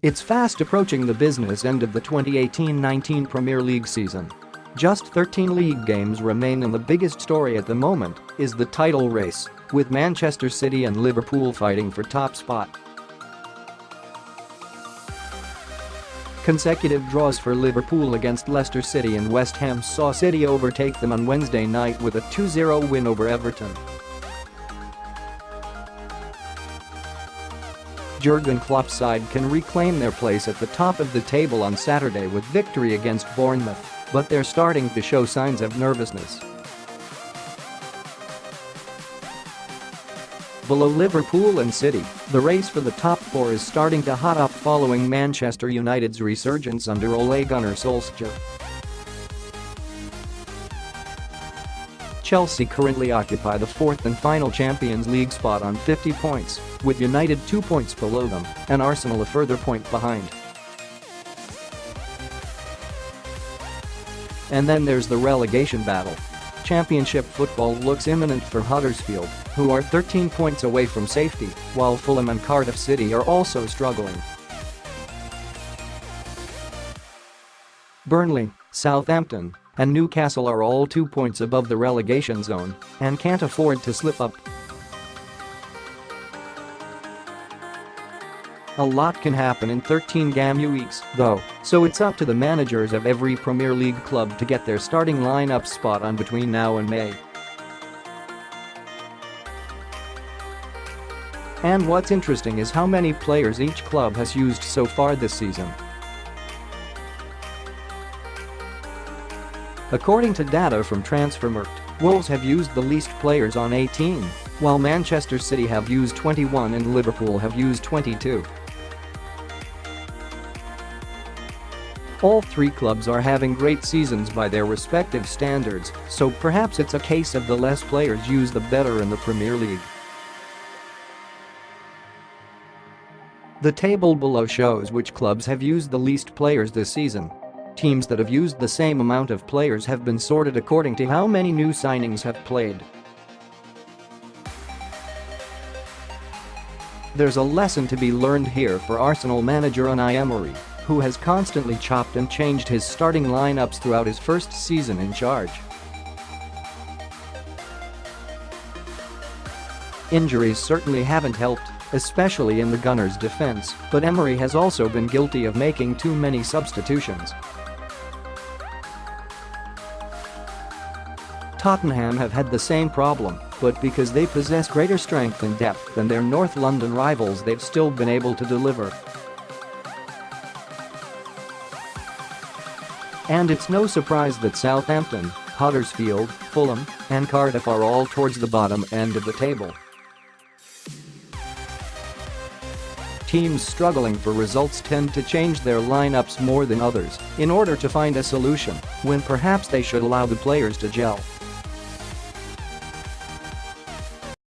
It's fast approaching the business end of the 2018-19 Premier League season. Just 13 league games remain and the biggest story at the moment is the title race, with Manchester City and Liverpool fighting for top spot. Consecutive draws for Liverpool against Leicester City and West Ham saw City overtake them on Wednesday night with a 2-0 win over Everton. Jurgen Klopp's side can reclaim their place at the top of the table on Saturday with victory against Bournemouth, but they're starting to show signs of nervousness. Below Liverpool and City, the race for the top four is starting to hot up following Manchester United's resurgence under Ole Gunnar Solskjaer. Chelsea currently occupy the fourth and final Champions League spot on 50 points, with United 2 points below them and Arsenal a further point behind. And then there's the relegation battle. Championship football looks imminent for Huddersfield, who are 13 points away from safety, while Fulham and Cardiff City are also struggling. Burnley, Southampton, and Newcastle are all 2 points above the relegation zone and can't afford to slip up. A lot can happen in 13 gameweeks, though, so it's up to the managers of every Premier League club to get their starting lineup spot on between now and May. And what's interesting is how many players each club has used so far this season. According to data from Transfermarkt, Wolves have used the least players on 18, while Manchester City have used 21 and Liverpool have used 22. All three clubs are having great seasons by their respective standards, so perhaps it's a case of the less players used the better in the Premier League. The table below shows which clubs have used the least players this season. Teams that have used the same amount of players have been sorted according to how many new signings have played. There's a lesson to be learned here for Arsenal manager Unai Emery, who has constantly chopped and changed his starting lineups throughout his first season in charge. Injuries certainly haven't helped, especially in the Gunners' defense, but Emery has also been guilty of making too many substitutions. Tottenham have had the same problem, but because they possess greater strength and depth than their North London rivals, they've still been able to deliver. And it's no surprise that Southampton, Huddersfield, Fulham, and Cardiff are all towards the bottom end of the table. Teams struggling for results tend to change their lineups more than others in order to find a solution, when perhaps they should allow the players to gel.